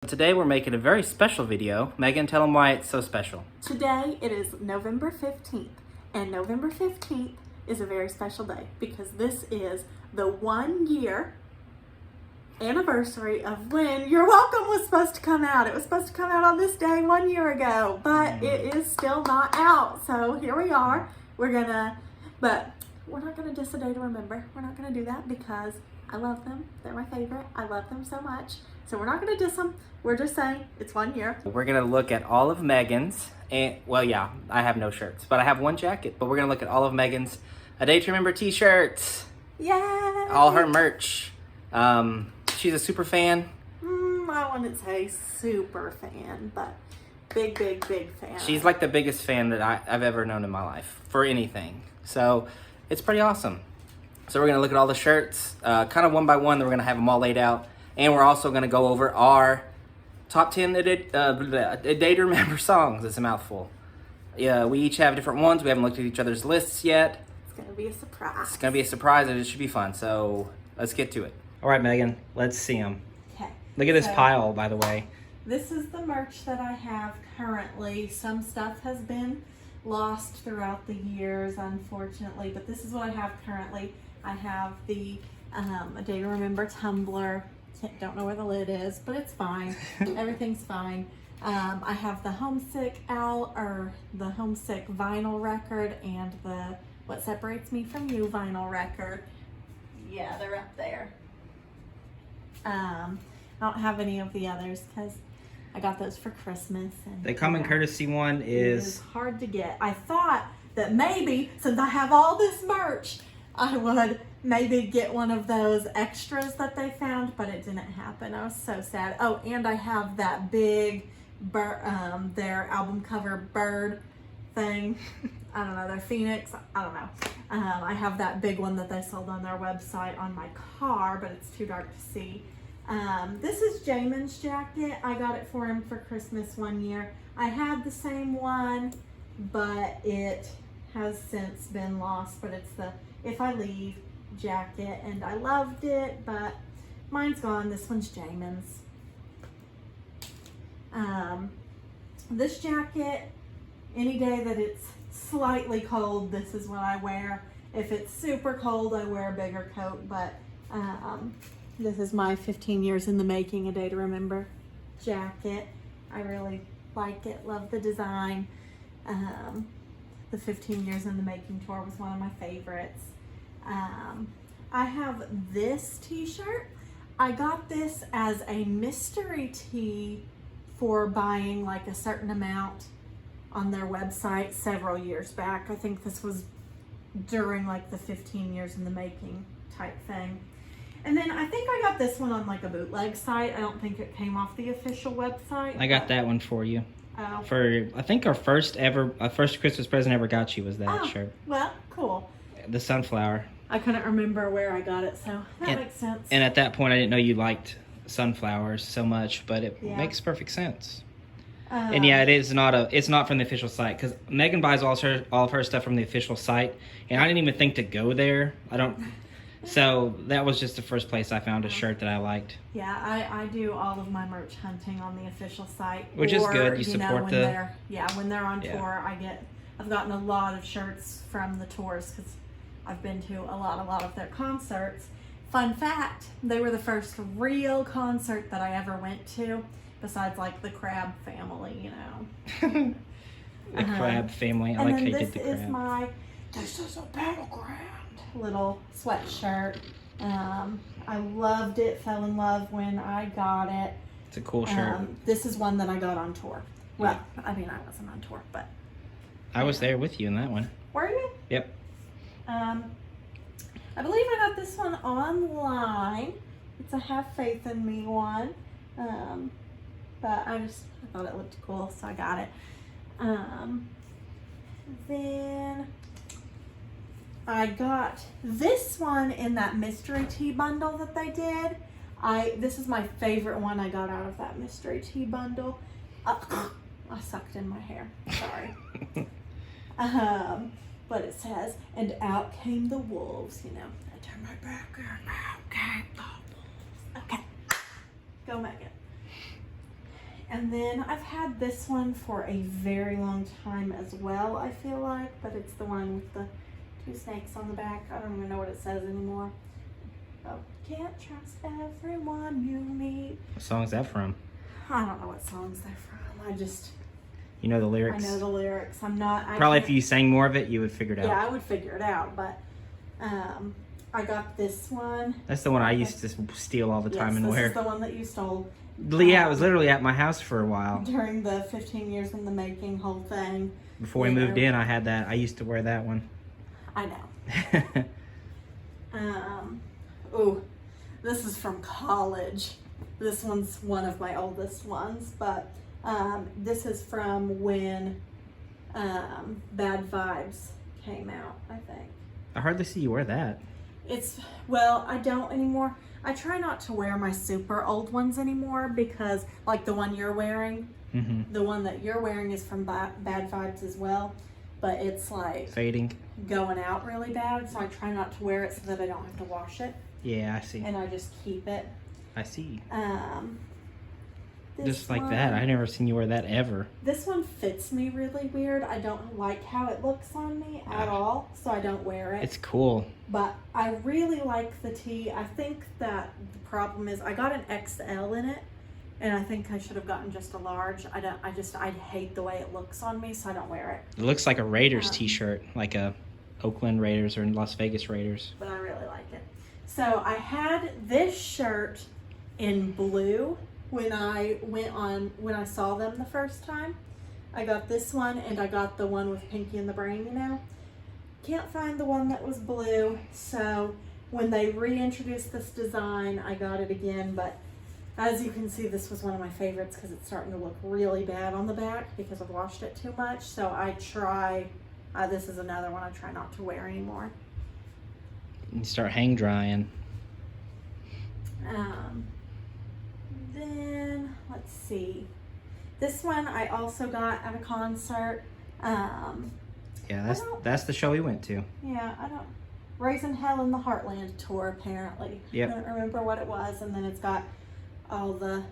Today we're making a very special video. Megan, tell them why it's so special. Today it is November 15th, and November 15th is a very special day because this is the 1 year anniversary of when You're Welcome was supposed to come out. It was supposed to come out on this day 1 year ago, but it is still not out. So here we are. But we're not gonna diss a day to remember. We're not gonna do that because I love them. They're my favorite. I love them so much. So we're not gonna diss them. We're just saying it's 1 year. We're gonna look at all of Megan's, and well, yeah, I have no shirts, but I have one jacket. But we're gonna look at all of Megan's A Day to Remember t-shirts. Yay! All her merch. She's a super fan. I wouldn't say super fan, but big fan. She's like the biggest fan that I've ever known in my life for anything. So it's pretty awesome. So we're gonna look at all the shirts, kind of one by one. Then we're gonna have them all laid out, and we're also gonna go over our top 10 A Day to Remember songs. It's a mouthful. Yeah, we each have different ones. We haven't looked at each other's lists yet. It's gonna be a surprise. It's gonna be a surprise, and it should be fun. So let's get to it. All right, Megan, let's see them. Okay. Look at this pile, by the way. This is the merch that I have currently. Some stuff has been lost throughout the years, unfortunately, but this is what I have currently. I have the A Day to Remember tumbler. Don't know where the lid is, but it's fine. Everything's fine. I have the Homesick vinyl record and the What Separates Me From You vinyl record. Yeah, they're up there. I don't have any of the others because I got those for Christmas. And The common courtesy one is hard to get. I thought that maybe since I have all this merch, I would maybe get one of those extras that they found, but it didn't happen. I was so sad. Oh, and I have that big their album cover bird thing. I don't know, their Phoenix. I don't know. I have that big one that they sold on their website on my car, but it's too dark to see. This is Jamin's jacket. I got it for him for Christmas 1 year. I had the same one, but it has since been lost. But it's the If I Leave jacket, and I loved it, but mine's gone. This one's Jamin's. This jacket, any day that it's slightly cold, this is what I wear. If it's super cold, I wear a bigger coat, but this is my 15 years in the making A Day to Remember jacket. I really like it, love the design. The 15 years in the making tour was one of my favorites. I have this t-shirt. I got this as a mystery tee for buying like a certain amount on their website several years back. I think this was during like the 15 years in the making type thing. And then I think I got this one on like a bootleg site. I don't think it came off the official website. I got that one for you. Oh. For I think our first Christmas present I ever got you was that shirt. Well, cool. The sunflower. I couldn't remember where I got it, so that makes sense. And at that point I didn't know you liked sunflowers so much, but it makes perfect sense. And yeah, it's not from the official site because Megan buys all of her stuff from the official site, and I didn't even think to go there. So that was just the first place I found a shirt that I liked. Yeah, I do all of my merch hunting on the official site, which is good. You support when they're on tour. I've gotten a lot of shirts from the tours because I've been to a lot of their concerts. Fun fact: they were the first real concert that I ever went to. Besides, like, the Crab family, you know. The Crab family. I like how you did the Crab. This is a battleground little sweatshirt. I loved it, fell in love when I got it. It's a cool shirt. This is one that I got on tour. Well, I mean, I wasn't on tour, but. I was there with you in that one. Were you? Yep. I believe I got this one online. It's a Have Faith in Me one. But I thought it looked cool, so I got it. Then I got this one in that mystery tea bundle that they did. This is my favorite one I got out of that mystery tea bundle. I sucked in my hair, sorry. But it says, and out came the wolves, you know. I turned my back and out came the wolves. Okay, go Megan. And then I've had this one for a very long time as well, I feel like, but it's the one with the 2 snakes on the back. I don't even know what it says anymore. Oh, can't trust everyone you meet. What song is that from? I don't know what songs they're from. You know the I lyrics? know the lyrics. I'm not. Probably if you sang more of it, you would figure it out. Yeah, I would figure it out, but I got this one. That's the one I used to steal all the time and this wear. is the one that you stole. Yeah, it was literally at my house for a while. During the 15 years in the making whole thing. Before we moved in, I had that. I used to wear that one. I know. Ooh, this is from college. This one's one of my oldest ones, but this is from when Bad Vibes came out, I think. I hardly see you wear that. Well, I don't anymore. I try not to wear my super old ones anymore because, like the one you're wearing, the one that you're wearing is from Bad Vibes as well, but it's like fading, going out really bad, so I try not to wear it so that I don't have to wash it. Yeah, I see. And I just keep it. I see. This Just like one, that. I never seen you wear that ever. This one fits me really weird. I don't like how it looks on me at all, so I don't wear it. It's cool. But I really like the tee. I think that the problem is I got an XL in it, and I think I should have gotten just a large. I hate the way it looks on me, so I don't wear it. It looks like a Raiders t-shirt, like a Oakland Raiders or Las Vegas Raiders. But I really like it. So I had this shirt in blue when I saw them the first time. I got this one, and I got the one with Pinky and the Brain, you know. Can't find the one that was blue, so when they reintroduced this design, I got it again, but as you can see, this was one of my favorites because it's starting to look really bad on the back because I've washed it too much, so this is another one I try not to wear anymore. You start hang drying. Then, let's see. This one I also got at a concert. Yeah, that's the show we went to. Yeah, Raising Hell in the Heartland tour, apparently. Yep. I don't remember what it was, and then it's got all the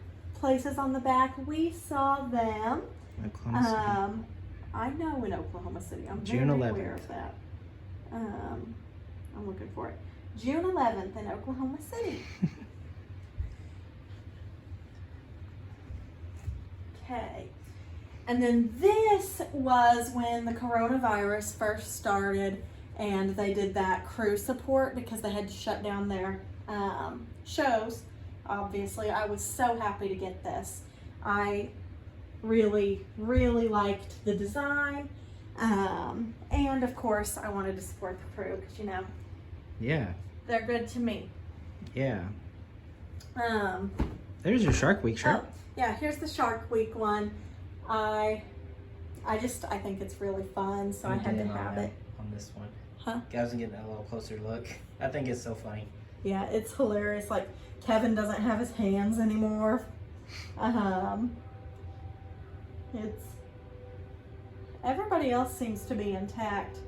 places on the back. We saw them. Oklahoma City. I know in Oklahoma City. I'm June very 11th. aware of that. I'm looking for it. June 11th in Oklahoma City. Okay. And then this was when the coronavirus first started and they did that crew support because they had to shut down their shows. Obviously, I was so happy to get this. I really, really liked the design. And of course, I wanted to support the crew because, you know, Yeah. they're good to me. Yeah. There's your Shark Week shirt. Oh, yeah, here's the Shark Week one. I think it's really fun, so I had to have it. On this one. Huh? Guys, getting a little closer look. I think it's so funny. Yeah, it's hilarious. Like, Kevin doesn't have his hands anymore. Everybody else seems to be intact.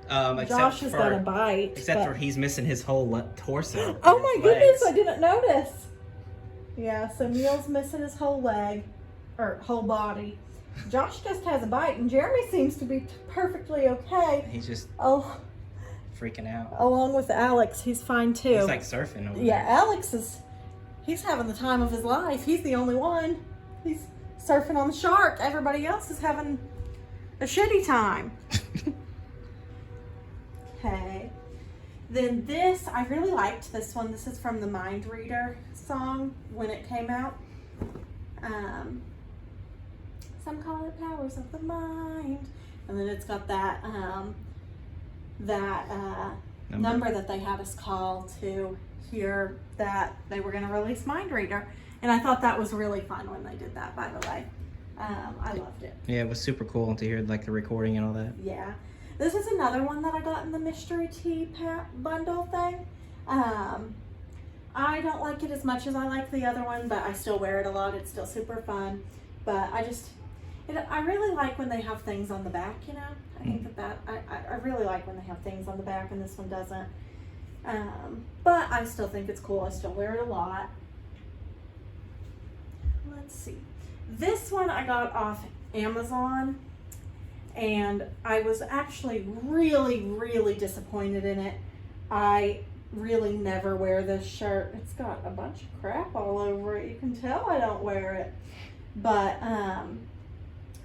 Josh has got a bite. Except for he's missing his whole torso. Oh my goodness, I didn't notice. Yeah, so Neil's missing his whole leg, or whole body. Josh just has a bite, and Jeremy seems to be perfectly okay. He's just freaking out. Along with Alex, he's fine too. He's like surfing over Yeah, there. Alex he's having the time of his life. He's the only one. He's surfing on the shark. Everybody else is having a shitty time. Okay. Then this, I really liked this one. This is from the Mind Reader song when it came out. Some call it Powers of the Mind. And then it's got that number that they had us call to hear that they were going to release Mind Reader. And I thought that was really fun when they did that, by the way. I loved it. Yeah, it was super cool to hear like the recording and all that. Yeah. This is another one that I got in the mystery tea bundle thing. I don't like it as much as I like the other one, but I still wear it a lot. It's still super fun. But I really like when they have things on the back, you know? I think I really like when they have things on the back, and this one doesn't. But I still think it's cool. I still wear it a lot. let's see. This one I got off Amazon, and I was actually really, really disappointed in it. I really never wear this shirt. It's got a bunch of crap all over it. You can tell I don't wear it. But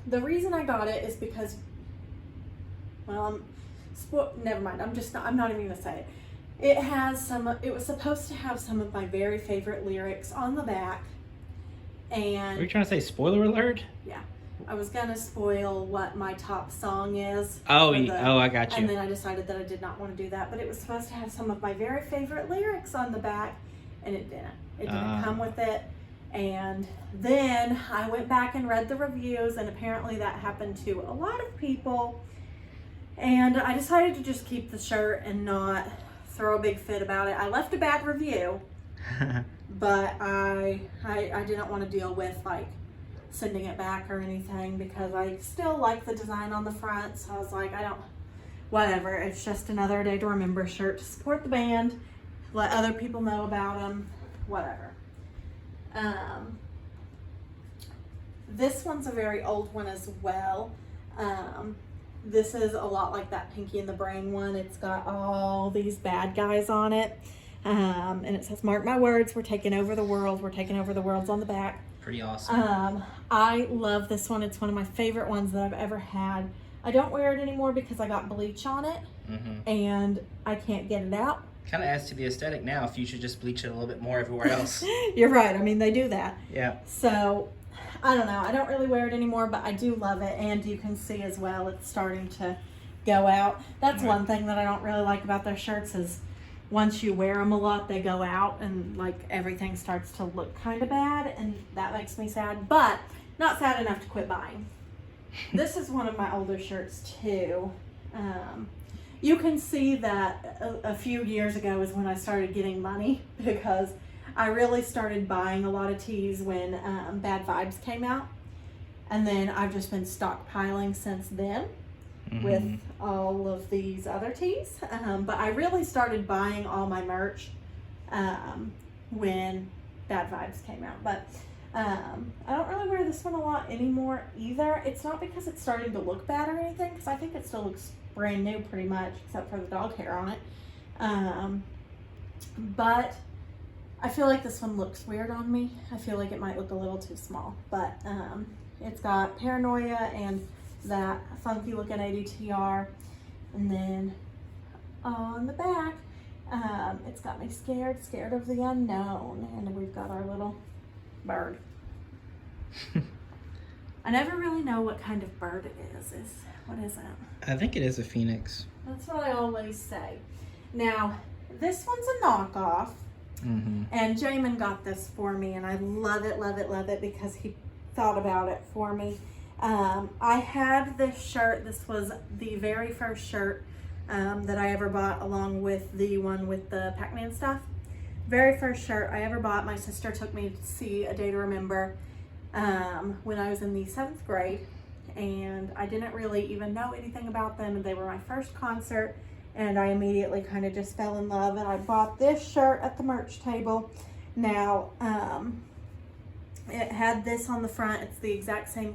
the reason I got it is because, well, never mind. I'm not even gonna say it. It was supposed to have some of my very favorite lyrics on the back. And Are you trying to say spoiler alert? yeah, I was gonna spoil what my top song is. Oh, I got you. And then I decided that I did not want to do that. But it was supposed to have some of my very favorite lyrics on the back, and it didn't. It didn't come with it. And then I went back and read the reviews, and apparently that happened to a lot of people. And I decided to just keep the shirt and not throw a big fit about it. I left a bad review, but I didn't want to deal with like sending it back or anything because I still like the design on the front. So I was like, whatever. It's just another Day to Remember shirt to support the band, let other people know about them, whatever. This one's a very old one as well. This is a lot like that Pinky and the Brain one. It's got all these bad guys on it. And it says, "Mark my words, we're taking over the world. We're taking over the world's on the back." Pretty awesome. I love this one. It's one of my favorite ones that I've ever had. I don't wear it anymore because I got bleach on it. And I can't get it out. Kind of adds to the aesthetic now if you should just bleach it a little bit more everywhere else. You're right. I mean, they do that. Yeah. So, I don't know. I don't really wear it anymore, but I do love it. And you can see as well, it's starting to go out. That's one thing that I don't really like about their shirts is once you wear them a lot, they go out and like everything starts to look kind of bad. And that makes me sad, but not sad enough to quit buying. This is one of my older shirts too. You can see that a few years ago is when I started getting money because I really started buying a lot of tees when Bad Vibes came out. And then I've just been stockpiling since then with all of these other tees. But I really started buying all my merch when Bad Vibes came out. But I don't really wear this one a lot anymore either. It's not because it's starting to look bad or anything, because I think it still looks brand new pretty much, except for the dog hair on it. But I feel like this one looks weird on me. I feel like it might look a little too small, but it's got Paranoia and that funky looking ADTR. And then on the back, it's got me scared of the unknown. And we've got our little bird. I never really know what kind of bird it is. What is it? I think it is a phoenix. That's what I always say. Now, this one's a knockoff. And Jamin got this for me, and I love it because he thought about it for me. I had this shirt. This was the very first shirt that I ever bought, along with the one with the Pac-Man stuff. Very first shirt I ever bought. My sister took me to see A Day to Remember when I was in the 7th grade, and I didn't really even know anything about them, and they were my first concert. And I immediately kind of just fell in love, and I bought this shirt at the merch table. Now, it had this on the front. It's the exact same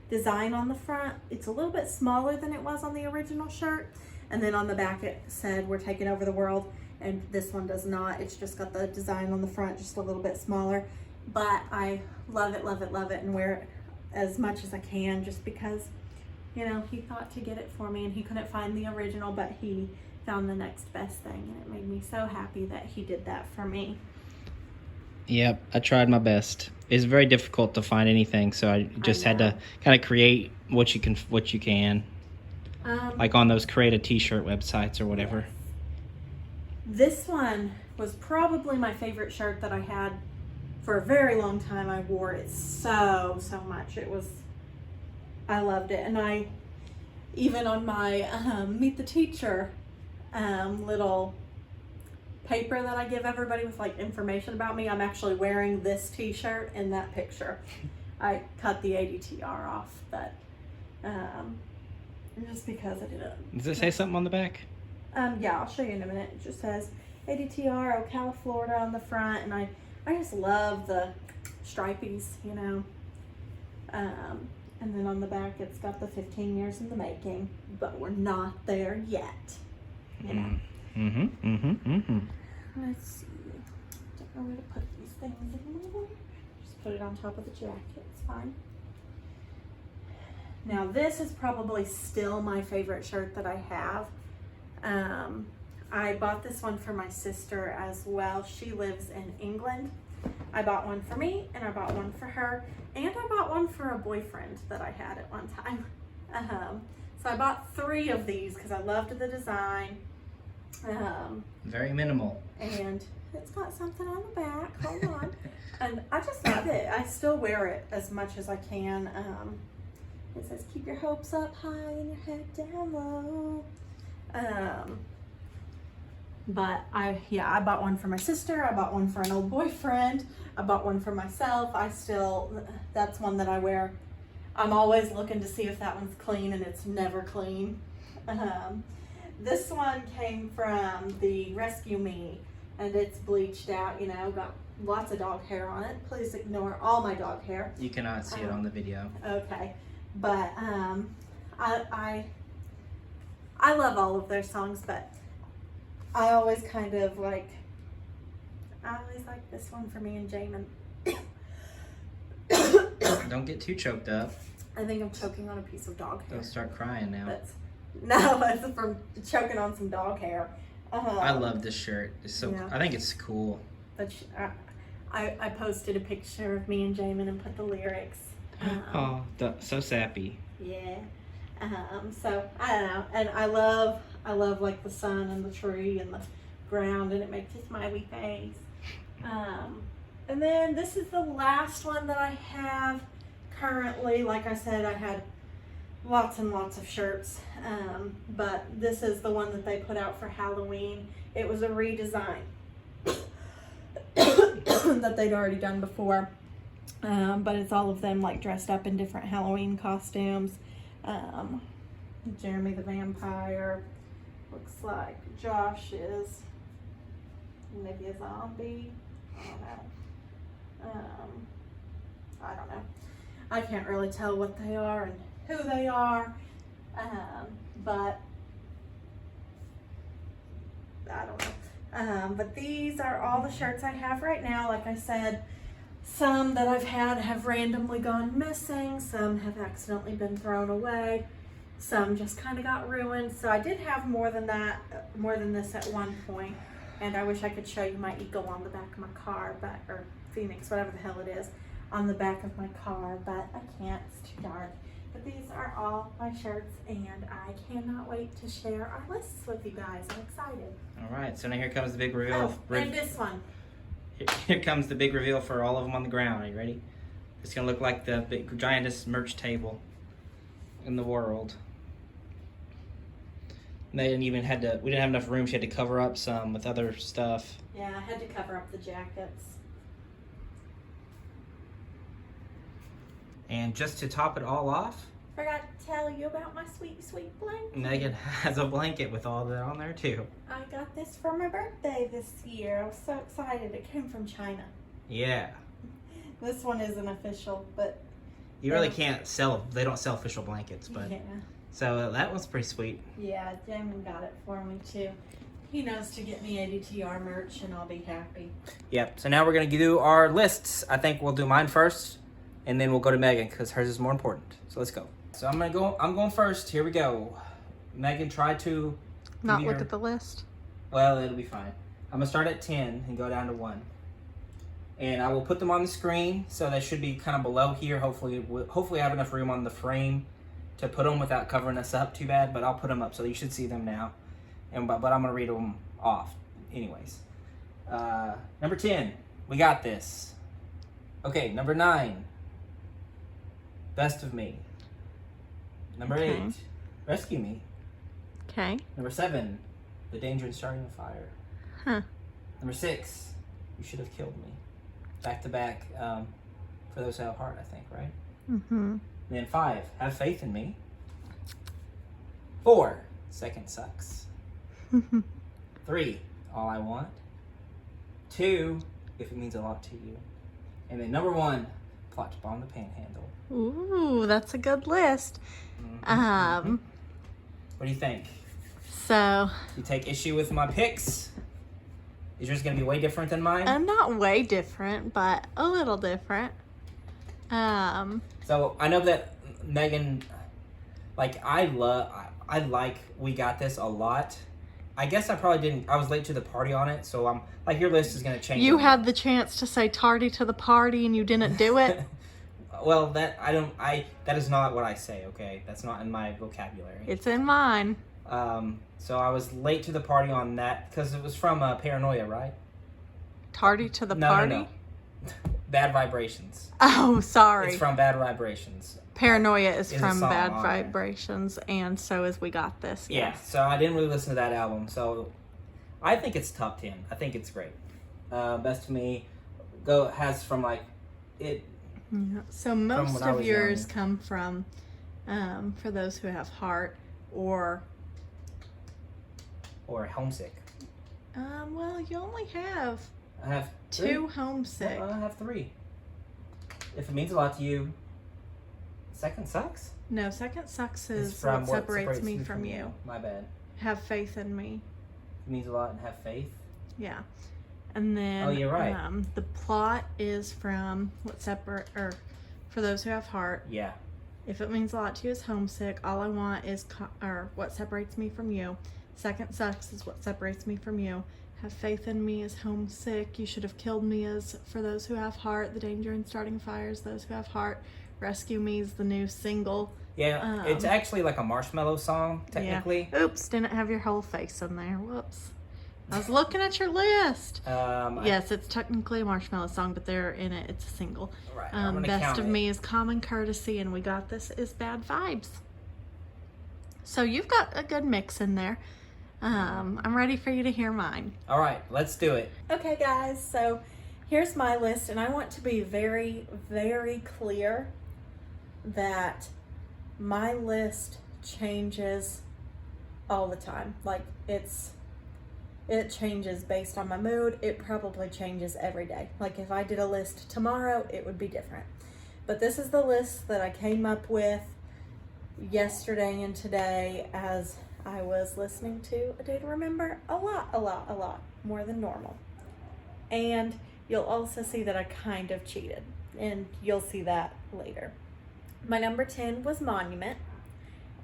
design on the front. It's a little bit smaller than it was on the original shirt. And then on the back it said, "We're taking over the world." And this one does not. It's just got the design on the front, just a little bit smaller. But I love it, and wear it as much as I can, just because, you know, he thought to get it for me and he couldn't find the original, but he found the next best thing, and it made me so happy that he did that for me. Yep, I tried my best. It's very difficult to find anything, so I just had to kind of create what you can. Like on those create a t-shirt websites or whatever. This one was probably my favorite shirt that I had for a very long time. I wore it so much. I loved it. And I, even on my Meet the Teacher little paper that I give everybody with like information about me, I'm actually wearing this t-shirt in that picture. I cut the ADTR off, but just because I didn't. Does it say something on the back? Yeah, I'll show you in a minute. It just says ADTR Ocala, Florida on the front, and I just love the stripies, you know. And then on the back, it's got the 15 years in the making, but we're not there yet. You know. Let's see. Don't know where to put these things anymore. Just put it on top of the jacket. It's fine. Now this is probably still my favorite shirt that I have. I bought this one for my sister as well. She lives in England. I bought one for me, and I bought one for her, and I bought one for a boyfriend that I had at one time. So I bought 3 of these because I loved the design. Very minimal. And it's got something on the back. Hold on. And I just love it. I still wear it as much as I can. It says, keep your hopes up high and your head down low. But I bought one for my sister. I bought one for an old boyfriend. I bought one for myself. That's one that I wear. I'm always looking to see if that one's clean, and it's never clean. This one came from the Rescue Me, and it's bleached out, you know, got lots of dog hair on it. Please ignore all my dog hair. You cannot see it on the video. Okay. But I love all of their songs, but I always kind of like, I always like this one for me and Jamin. Don't get too choked up. I think I'm choking on a piece of dog hair. Don't start crying now. No, it's from choking on some dog hair. I love this shirt. It's so. Yeah. I think it's cool. But I posted a picture of me and Jamin and put the lyrics. So sappy. Yeah. So I don't know, and I love like the sun and the tree and the ground, and it makes a smiley face. And then this is the last one that I have currently. Like I said, I had lots and lots of shirts, but this is the one that they put out for Halloween. It was a redesign that they'd already done before, but it's all of them like dressed up in different Halloween costumes. Jeremy the vampire, looks like Josh is maybe a zombie. I don't know. I can't really tell what they are and who they are, but I don't know. But these are all the shirts I have right now. Like I said, some that I've had have randomly gone missing, some have accidentally been thrown away, some just kind of got ruined. So I did have more than this at one point, and I wish I could show you my eagle on the back of my car, or Phoenix, whatever the hell it is, on the back of my car, but I can't, it's too dark. But these are all my shirts, and I cannot wait to share our lists with you guys. I'm excited. All right, so now here comes the big reveal. And this one. Here comes the big reveal for all of them on the ground. Are you ready? It's gonna look like the giantest merch table in the world. And they didn't even we didn't have enough room. She had to cover up some with other stuff. Yeah, I had to cover up the jackets. And just to top it all off, forgot to tell you about my sweet, sweet blanket. Megan has a blanket with all that on there too. I got this for my birthday this year. I was so excited. It came from China. Yeah. This one isn't official, but you really can't sell. They don't sell official blankets, but yeah. So that one's pretty sweet. Yeah, Damon got it for me too. He knows to get me ADTR merch, and I'll be happy. Yep. So now we're gonna do our lists. I think we'll do mine first, and then we'll go to Megan because hers is more important. So let's go. So I'm going first. Here we go. Megan, try to not look at the list. Well, it'll be fine. I'm gonna start at 10 and go down to 1. And I will put them on the screen, so they should be kind of below here. Hopefully I have enough room on the frame to put them without covering us up too bad, but I'll put them up so you should see them now. But I'm gonna read them off anyways. Number 10, we got this. Okay, number 9, Best of Me. Number 8, Rescue Me. Okay. Number 7, The Danger in Starting a Fire. Huh. Number 6, You Should Have Killed Me. Back to back, For Those Who Have Heart, I think, right? Mm-hmm. Then 5, Have Faith in Me. 4, Second Sucks. 3, All I Want. 2, If It Means a Lot to You. And then number 1, Plot to Bomb the Panhandle. Ooh, that's a good list. What do you think? So You take issue with my picks? Is yours gonna be way different than mine? I'm not way different, but a little different. So I know that Megan, like I like We Got This a lot. I guess I probably didn't. I was late to the party on it, so I'm like your list is gonna change. You had the chance to say tardy to the party and you didn't do it. Well, that is not what I say. Okay, that's not in my vocabulary. It's in mine. So I was late to the party on that because it was from Paranoia, right? Tardy to the No, party? no. Bad Vibrations. Oh, sorry. It's from Bad Vibrations. Paranoia is a from song Bad on there. Vibrations, and so is We Got This. Yeah, so I didn't really listen to that album, so I think it's top 10. I think it's great. Best to Me has from like it. Yeah. So most when I of was yours young. come from For Those Who Have Heart or Homesick. well, you only have I have 2 Homesick. I have 3. If it means a lot to you, Second Sucks. No, Second Sucks It's is from What Separates Me From You. My bad. Have Faith in Me. It means a lot and have faith. Yeah. And then Oh, you're right. The Plot is from For Those Who Have Heart. Yeah. If It Means a Lot to You is Homesick. All I Want is What Separates Me From You. Second Sucks is What Separates Me From You. Have Faith in Me is Homesick. You Should Have Killed Me is For Those Who Have Heart. The Danger in Starting Fires, Those Who Have Heart. Rescue Me is the new single. Yeah, it's actually like a Marshmello song, technically. Yeah. Oops, didn't have your whole face in there. Whoops. I was looking at your list. Yes, it's technically a Marshmello song, but they're in it. It's a single. Right, I'm gonna Best count of it. Me is Common Courtesy, and We Got This is Bad Vibes. So you've got a good mix in there. I'm ready for you to hear mine. All right, let's do it. Okay, guys, so here's my list, and I want to be very, very clear that my list changes all the time. Like, it changes based on my mood. It probably changes every day. Like, if I did a list tomorrow, it would be different. But this is the list that I came up with yesterday and today as I was listening to A Day to Remember a lot more than normal. And you'll also see that I kind of cheated, and you'll see that later. My number 10 was Monument,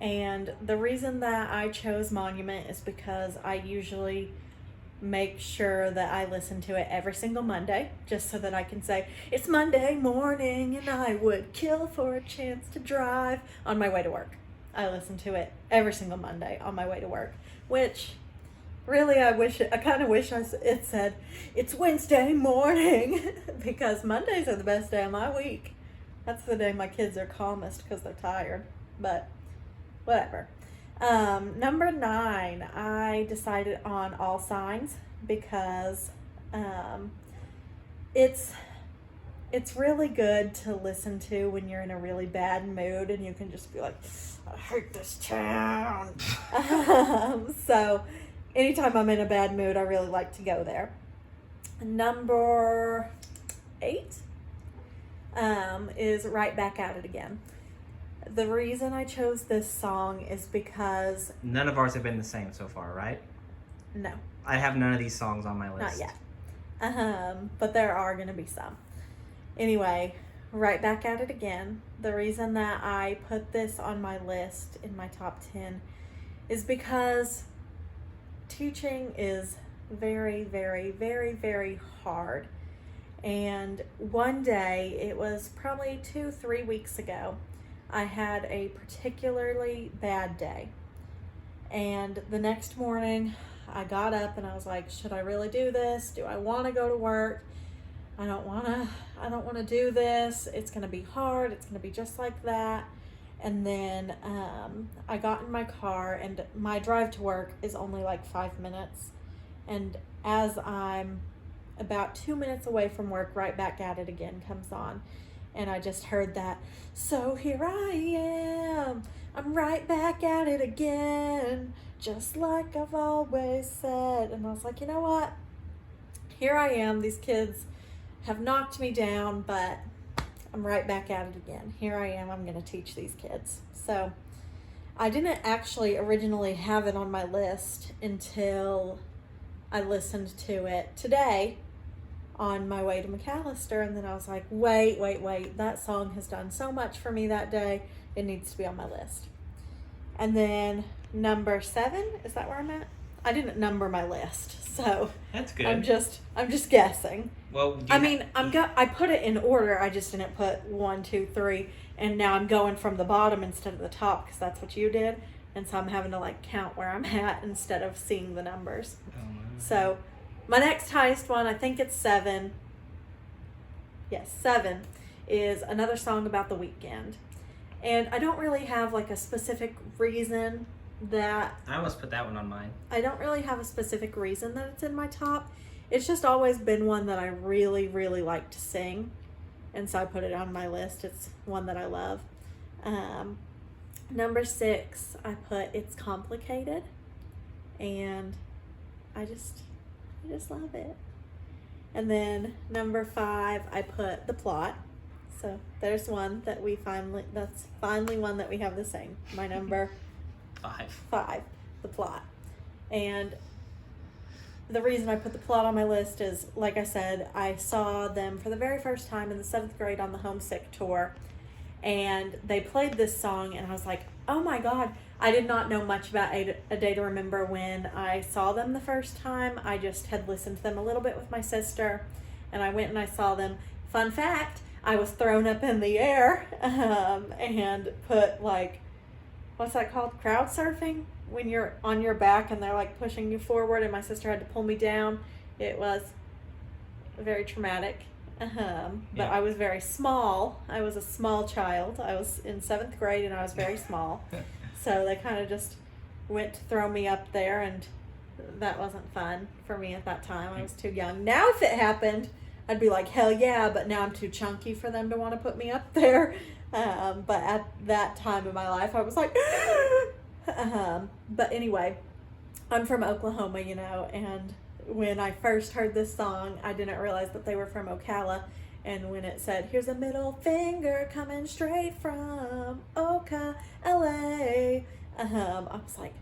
and the reason that I chose Monument is because I usually make sure that I listen to it every single Monday, just so that I can say, it's Monday morning and I would kill for a chance to drive on my way to work. I listen to it every single Monday on my way to work, which really I kind of wish it said, it's Wednesday morning, because Mondays are the best day of my week. That's the day my kids are calmest because they're tired, but whatever. Number 9, I decided on All Signs because it's really good to listen to when you're in a really bad mood and you can just be like, I hate this town. So anytime I'm in a bad mood, I really like to go there. Number 8 is Right Back at It Again. The reason I chose this song is because... None of ours have been the same so far, right? No, I have none of these songs on my list. not yet. But there are going to be some. Anyway, Right Back at It Again. The reason that I put this on my list in my top 10 is because teaching is very, very, very, very hard. And one day, it was probably 2-3 weeks ago, I had a particularly bad day. And the next morning, I got up and I was like, should I really do this? Do I want to go to work? I don't want to do this. It's going to be hard. It's going to be just like that. And then I got in my car, and my drive to work is only like 5 minutes. And as I'm about 2 minutes away from work, Right Back at It Again comes on. And I just heard that, so here I am, I'm right back at it again, just like I've always said. And I was like, you know what? Here I am, these kids have knocked me down, but I'm right back at it again. Here I am. I'm going to teach these kids. So I didn't actually originally have it on my list until I listened to it today on my way to McAllister, and then I was like, wait, that song has done so much for me that day. It needs to be on my list. And then number 7, is that where I'm at? I didn't number my list, so That's good. I'm just guessing. Well, I put it in order. I just didn't put 1, 2, 3, and now I'm going from the bottom instead of the top because that's what you did, and so I'm having to like count where I'm at instead of seeing the numbers. So my next highest one, I think it's 7. Yes, 7 is another song about the weekend, and I don't really have like a specific reason that I almost put that one on mine. I don't really have a specific reason that it's in my top. It's just always been one that I really, really like to sing. And so I put it on my list. It's one that I love. Number 6, I put It's Complicated. And I just love it. And then number 5, I put The Plot. So there's one that that's finally one that we have the same. My number 5, The Plot. And the reason I put The Plot on my list is, like I said, I saw them for the very first time in the 7th grade on the Homesick tour, and they played this song, and I was like, oh my God. I did not know much about A Day to Remember when I saw them the first time. I just had listened to them a little bit with my sister, and I went and I saw them. Fun fact, I was thrown up in the air and put like, what's that called? Crowd surfing? When you're on your back and they're like pushing you forward, and my sister had to pull me down. It was very traumatic. But I was very small. I was a small child. I was in 7th grade and I was very small. So they kind of just went to throw me up there, and that wasn't fun for me at that time. I was too young. Now if it happened, I'd be like, hell yeah, but now I'm too chunky for them to want to put me up there. But at that time in my life, I was like, but anyway, I'm from Oklahoma, and when I first heard this song, I didn't realize that they were from Ocala. And when it said, here's a middle finger coming straight from Oka, LA, I was like,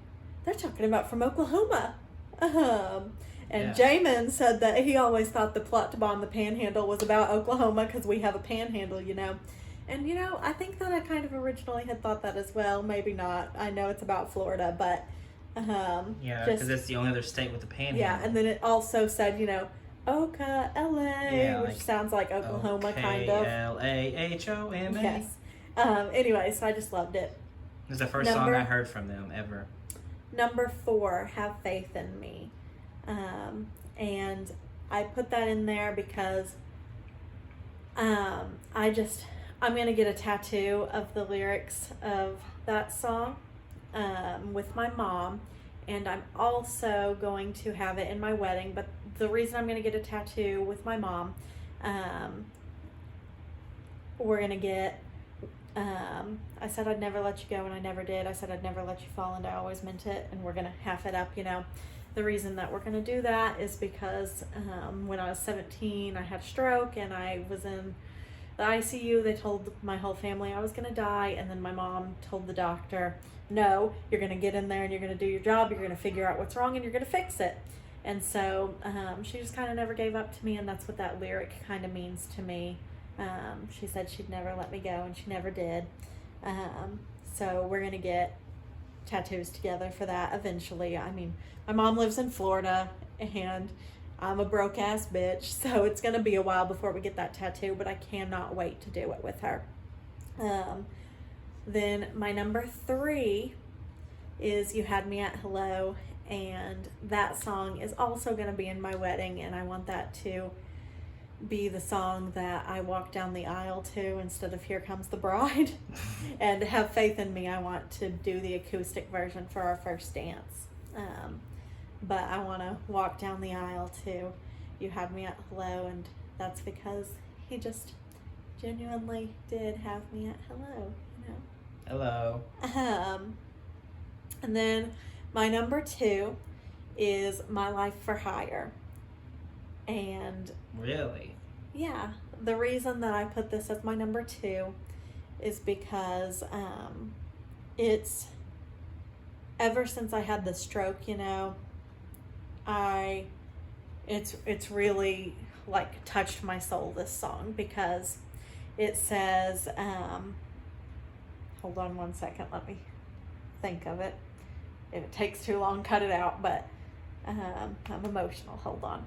they're talking about from Oklahoma. And Jamin said that he always thought the Plot to Bomb the Panhandle was about Oklahoma because we have a panhandle, And, I think that I kind of originally had thought that as well. Maybe not. I know it's about Florida, but... yeah, because it's the only other state with a panhandle. Yeah, and then it also said, Oka, LA, which like sounds like Oklahoma, kind of. Oklahoma. Yes. Anyway, so I just loved it. It was the first song I heard from them ever. Number 4, Have Faith in Me. And I put that in there because I'm going to get a tattoo of the lyrics of that song with my mom, and I'm also going to have it in my wedding. But the reason I'm going to get a tattoo with my mom, we're going to get, I said I'd never let you go, and I never did. I said I'd never let you fall, and I always meant it, and we're going to half it up, The reason that we're going to do that is because when I was 17, I had a stroke, and I was in the ICU. They told my whole family I was going to die, and then my mom told the doctor, no, you're going to get in there and you're going to do your job, you're going to figure out what's wrong, and you're going to fix it. And so she just kind of never gave up to me, and that's what that lyric kind of means to me. She said she'd never let me go, and she never did. So we're going to get tattoos together for that eventually. I mean, my mom lives in Florida, and I'm a broke ass bitch, so it's gonna be a while before we get that tattoo, but I cannot wait to do it with her. Then my number 3 is You Had Me at Hello, and that song is also gonna be in my wedding, and I want that to be the song that I walk down the aisle to instead of Here Comes the Bride. And Have Faith in Me, I want to do the acoustic version for our first dance. But I want to walk down the aisle to You Had Me at Hello, and that's because he just genuinely did have me at hello, Hello. And then my number 2 is My Life for Hire. And Really? yeah, the reason that I put this as my number 2 is because it's ever since I had the stroke, you know, it's really like touched my soul, this song, because it says, hold on one second, let me think of it. If it takes too long, cut it out, but I'm emotional, hold on.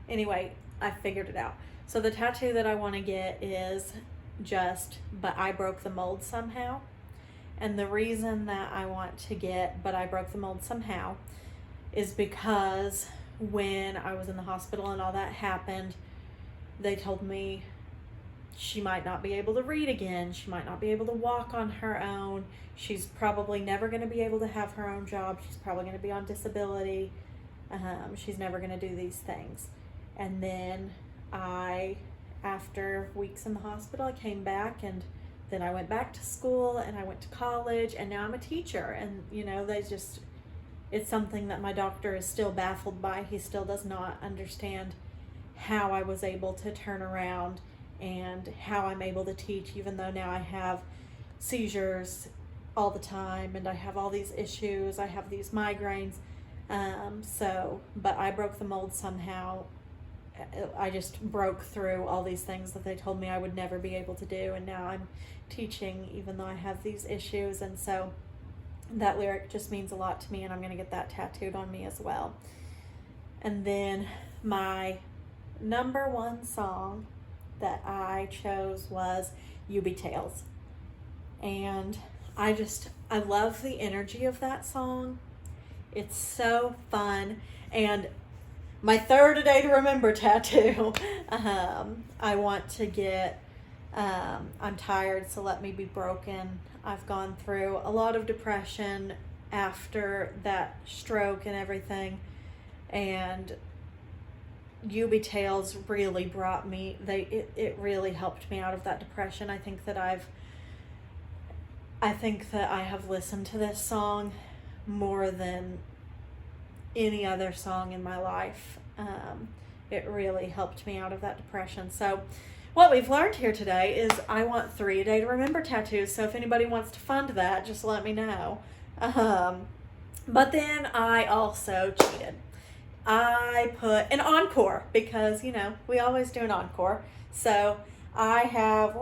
Anyway, I figured it out. So the tattoo that I want to get is just, but I broke the mold somehow. And the reason that I want to get, but I broke the mold somehow, is because when I was in the hospital and all that happened, they told me she might not be able to read again. She might not be able to walk on her own. She's probably never going to be able to have her own job. She's probably going to be on disability. She's never going to do these things. And then after weeks in the hospital, I came back, and then I went back to school, and I went to college, and now I'm a teacher. And, you know, it's something that my doctor is still baffled by. He still does not understand how I was able to turn around and how I'm able to teach, even though now I have seizures all the time and I have all these issues. I have these migraines. But I broke the mold somehow. I just broke through all these things that they told me I would never be able to do, and now I'm teaching even though I have these issues. And so that lyric just means a lot to me, and I'm going to get that tattooed on me as well. And then my number 1 song that I chose was Eubie Tales. And I love the energy of that song. It's so fun. And my 3rd A Day to Remember tattoo, I want to get, I'm tired, so let me be broken. I've gone through a lot of depression after that stroke and everything, and Eubie Tales really brought me, it really helped me out of that depression. I think that I have listened to this song more than any other song in my life. It really helped me out of that depression. So what we've learned here today is I want 3 A Day to Remember tattoos. So if anybody wants to fund that, just let me know. But then I also cheated. I put an encore because, you know, we always do an encore. So I have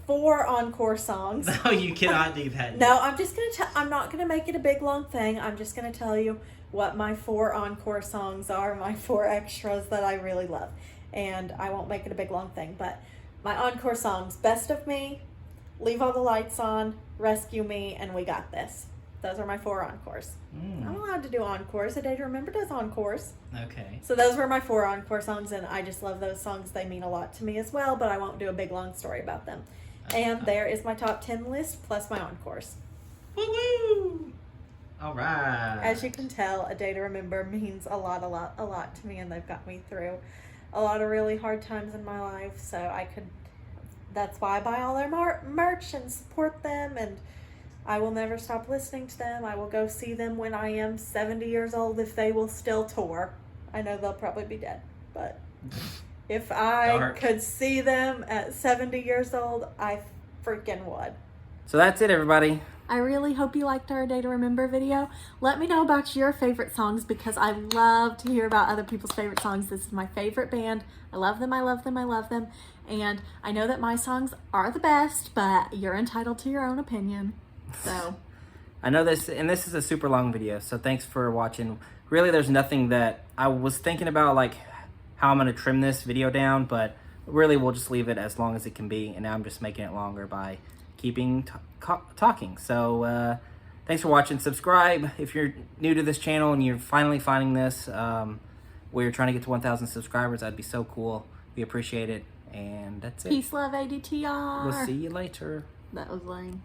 4 encore songs. No, you cannot do that. No, I'm not gonna make it a big long thing. I'm just gonna tell you what my 4 encore songs are, my 4 extras that I really love. And I won't make it a big long thing, but my encore songs: Best of Me, Leave All the Lights On, Rescue Me, and We Got This. Those are my 4 encores. I'm allowed to do encores. A Day to Remember does encores. Okay. So those were my 4 encore songs, and I just love those songs. They mean a lot to me as well, but I won't do a big long story about them. And there is my top 10 list plus my encores. Woo-woo! All right. As you can tell, A Day to Remember means a lot to me, and they've got me through a lot of really hard times in my life. So that's why I buy all their merch and support them, and I will never stop listening to them. I will go see them when I am 70 years old if they will still tour. I know they'll probably be dead, but if I could see them at 70 years old, I freaking would. So that's it, everybody. I really hope you liked our A Day to Remember video. Let me know about your favorite songs, because I love to hear about other people's favorite songs. This is my favorite band. I love them, I love them, I love them. And I know that my songs are the best, but you're entitled to your own opinion. So I know this is a super long video, so thanks for watching. Really, there's nothing that I was thinking about, like how I'm going to trim this video down, but really we'll just leave it as long as it can be, and now I'm just making it longer by keeping talking. So thanks for watching. Subscribe if you're new to this channel and you're finally finding this. We're trying to get to 1,000 subscribers. That'd be so cool. We appreciate it, and that's it. peace, love, ADTR. We'll see you later. That was lame.